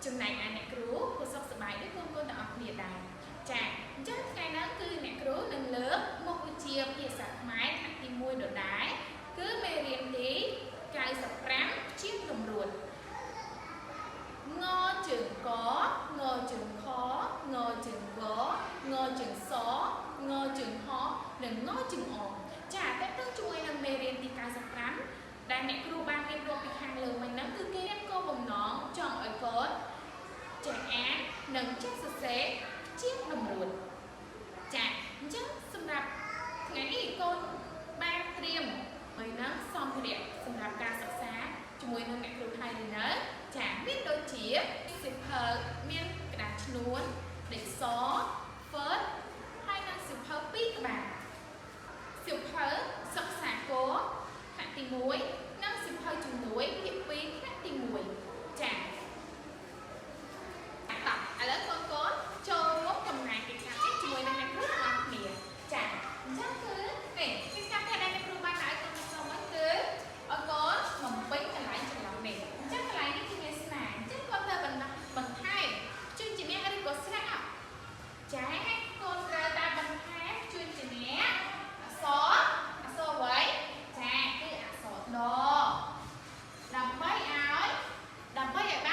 ចំណែកឯអ្នកគ្រូក៏សុខសប្បាយដូចកូនៗទាំងអស់គ្នាដែរចាអញ្ចឹងថ្ងៃនេះគឺអ្នកគ្រូនឹងលើកមុខវិជ្ជាភាសាខ្មែរថ្នាក់ទី1ដដែលគឺមេរៀនទី95ជាតម្រួតងជើងកងជើងខងជើងវងជើងសងជើងហនិងងជើងអចាតើតើជាមួយនឹងមេរៀនទី95ដែលអ្នកគ្រូបានរៀបរាប់ពីខាងលើមិញហ្នឹងគឺគេរៀបគោលបំណងចង់ឲ្យកូនចេះអាននិងចេះសរសេរជាតម្រួតចាអញ្ចឹងសម្រាប់ថ្ងៃនេះកូនបានត្រៀមហើយនឹងសម្ភារៈសម្រាប់ការសិក្សាជាមួយនឹងអ្នកគ្រូថៃនេះណាចាមានដូចជាសៀវភៅមានក្តារឈ្នួនដីសហ្វឺតហើយនិងសៀវភៅ2ក្បាលសៀវភៅសិក្សាគោលថ្នាក់ទី1និងសៀវភៅជំនួយភាគ2ថ្នាក់ទី1ចាឥឡូវកូនចូលរួមកំណែកិច្ចការជាមួយនឹងអ្នកគ្រូទាំងអស់គ្នាចាអញ្ចឹងគឺនេះកិច្ចការដែលអ្នកគ្រូបានឲ្យកូនចូលមកគឺឲ្យកូនបំពេញកន្លែងចំណងនេះអញ្ចឹងកន្លែងនេះគឺមានស្នាអញ្ចឹងកូនត្រូវបន្ថែមជួយជំនះឬក៏ស្រាក់ចាកូនត្រូវតែបន្ថែមជួយជំនះអក្សរអ្វីចាគឺអក្សរដដើម្បីឲ្យបាន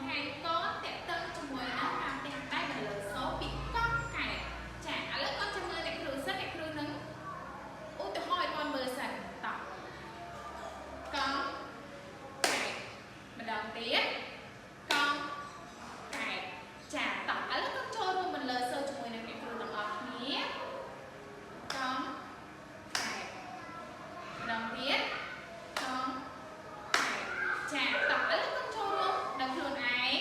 ហាញកូនតាក់ទងជាមួយនឹងការផ្ទះតែបន្លឺសូពីកង់កែចាឥឡូវកូនចាំមើលអ្នកគ្រូសិនអ្នកគ្រូនឹងឧទាហរណ៍ឲ្យកូនមើលសិនតោះកង់កែម្ដងទៀតកង់កែចាតោះឥឡូវកូនចូលរួមបន្លឺសូជាមួយនឹងអ្នកគ្រូទាំងអស់គ្នាកង់កែម្ដងទៀតកង់ចាតោះឥឡូវកូនចូលរួមដល់ខ្លួនឯង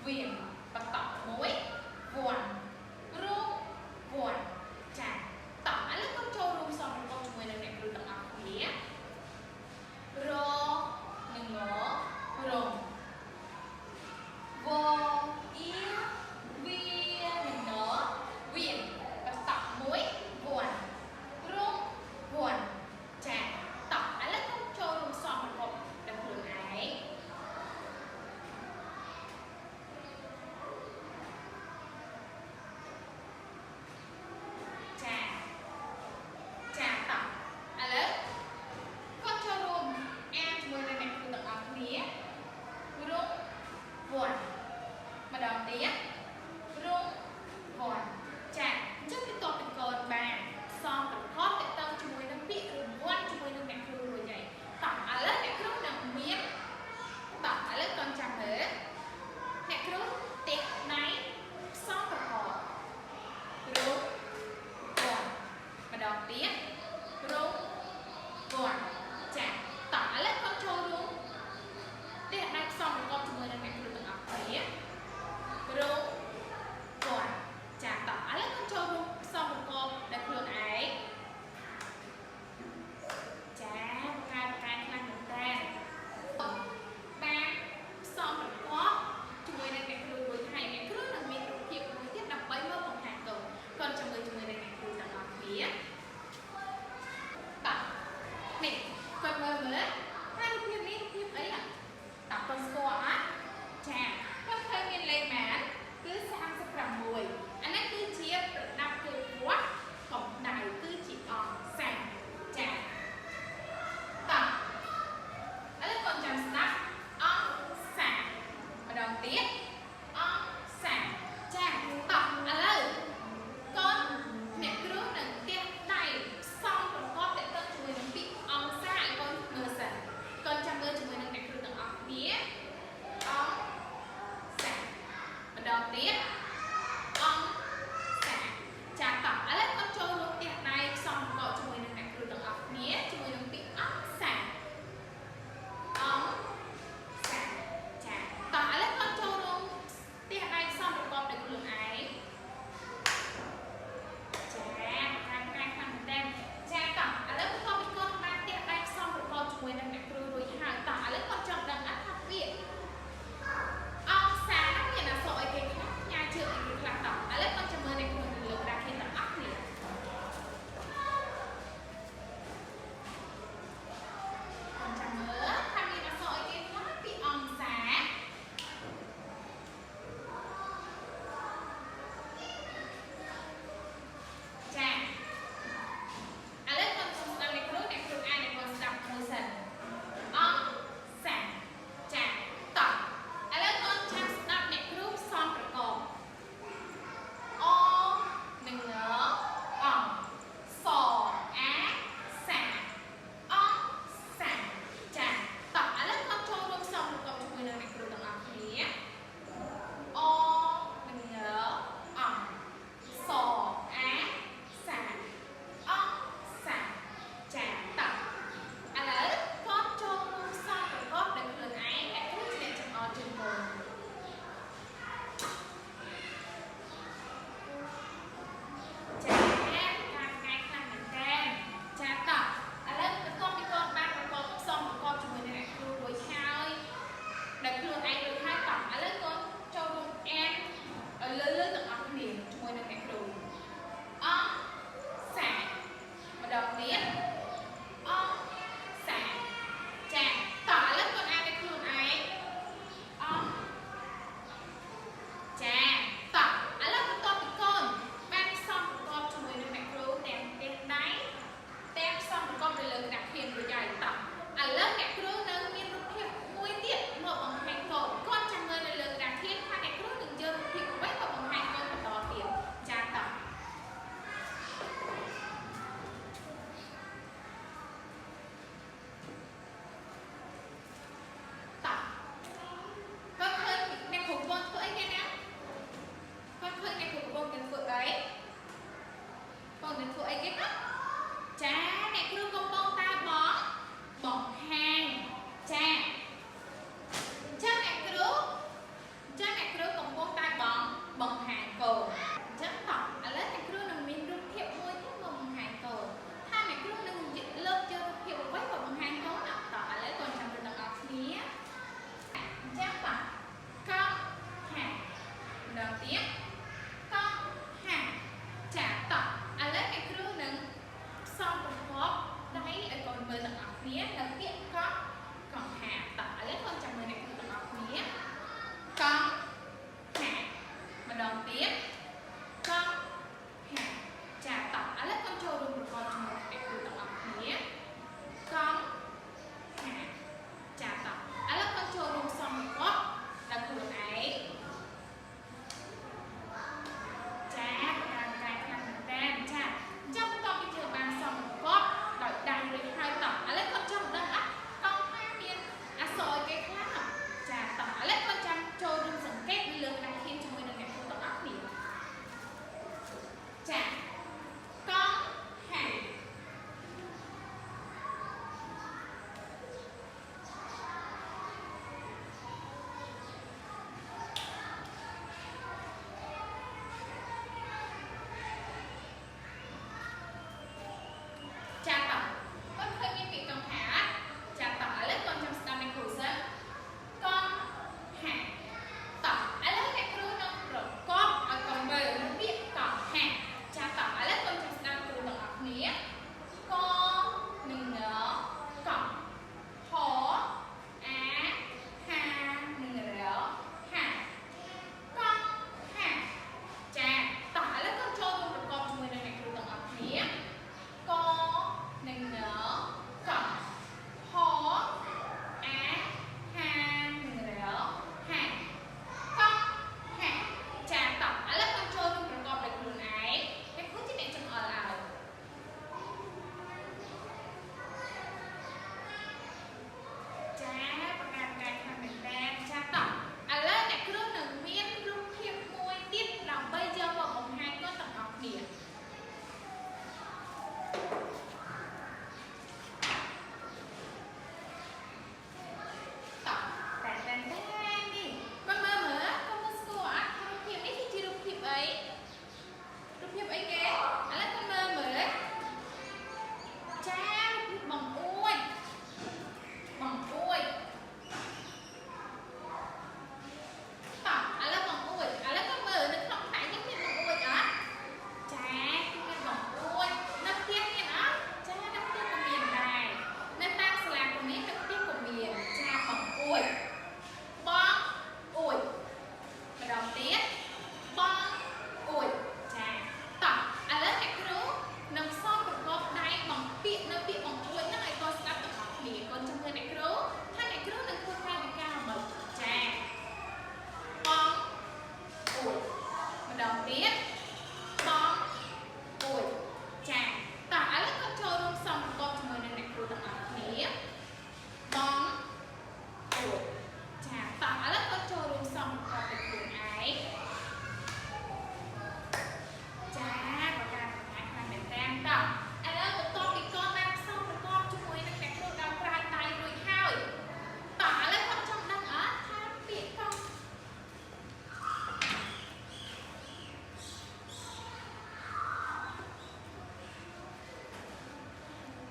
viền và tỏ mũi buồn rung buồn chả tỏ là con trâu rung xong rồi con người là đẹp rồi tỏ nghĩa rô nâng ngõ rồng vô ia vi nâng ngõ viền và tỏ mũi buồn rung buồn chả tỏ là con trâu rung xong rồi con đẹp rồi ấy ទៀតបងអួយចាតោះឥឡូវគាត់ចូលរួមសំប្រកបជាមួយនឹងអ្នកគ្រូទាំងអស់គ្នាបងអួយចាតោះឥឡូវគាត់ចូលរួមសំប្រកបដោយខ្លួនឯងចាប្រកាសខាងមែនតើតោះឥឡូវបន្ទាប់ពីគាត់បានសំប្រកបជាមួយនឹងអ្នកគ្រូដល់ប្រើដៃរួចហើយតោះឥឡូវគាត់ចង់ដឹងថាពាក្យកង់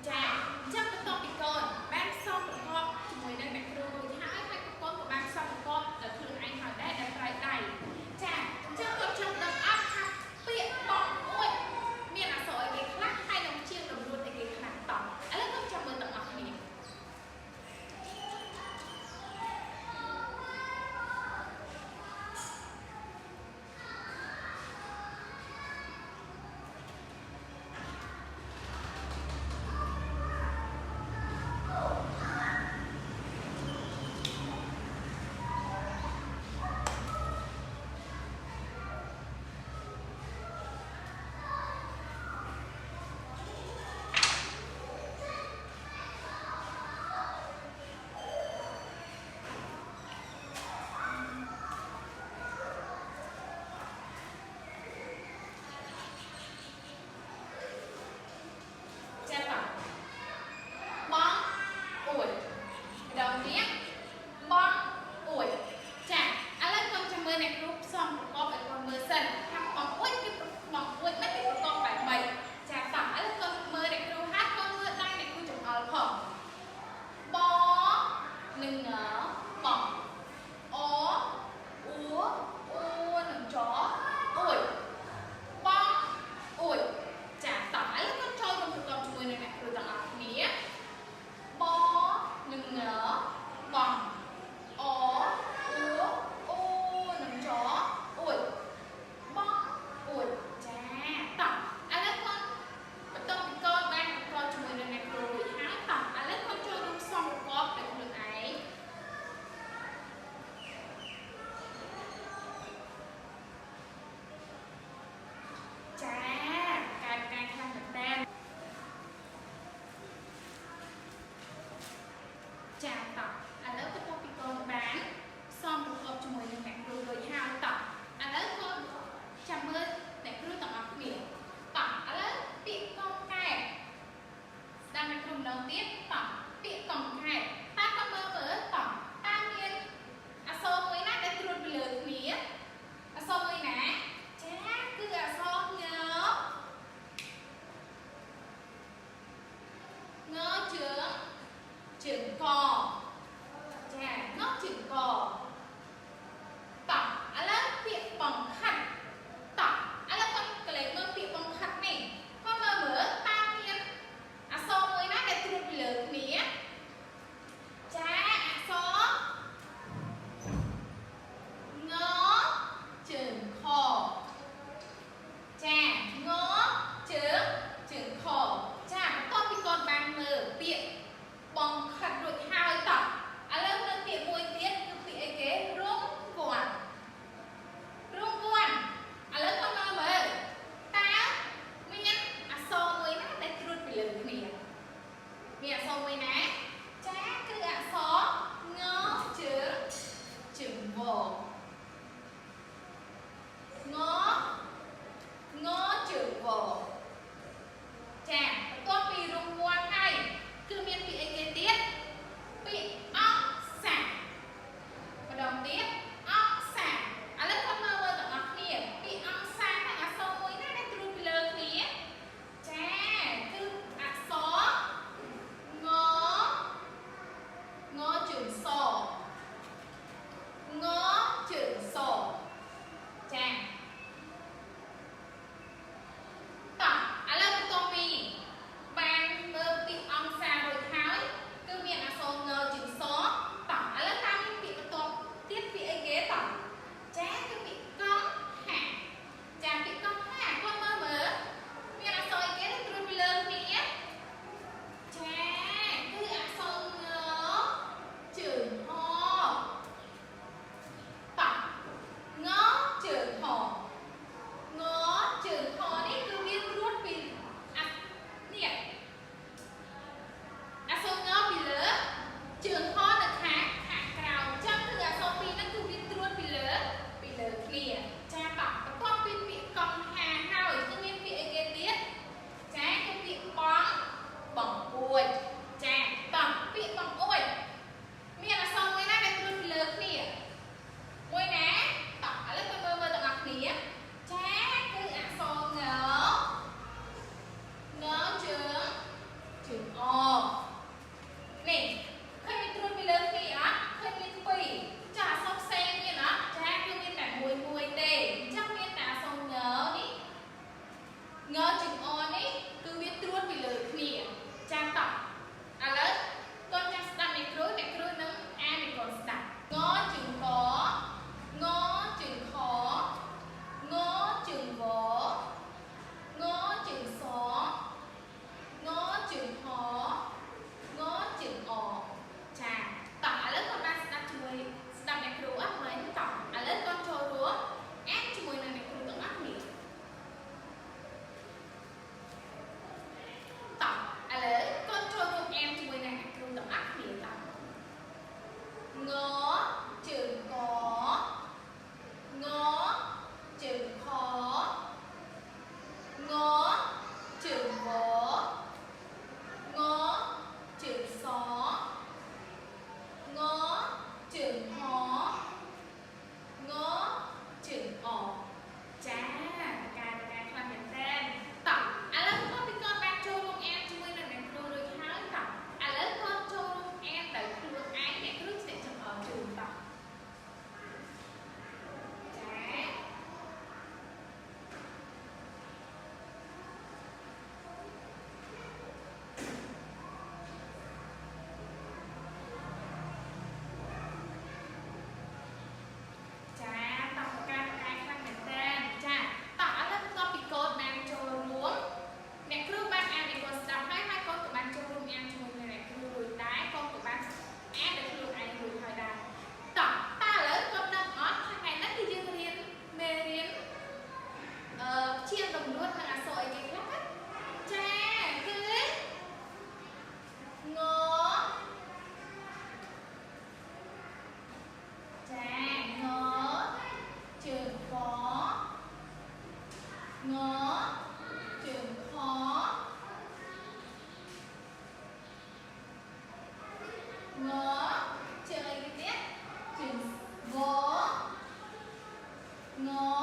ចាអញ្ចឹងបន្ទាប់ពីកូនបានសំប្រកបជាមួយនឹងអ្នកគ្រូរួចហើយហើយកូនក៏បានសំប្រកបដោយខ្លួនឯងហើយដែរដោយប្រើដៃចាអញ្ចឹងគាត់ចង់ដឹងអត់ថាពាក្យបងអួយមានអក្សរអីគេខ្លះហើយនឹងជាតម្រួតអីគេខ្លះតោះឥឡូវខ្ញុំចាំមើលទាំងអស់គ្នា ngó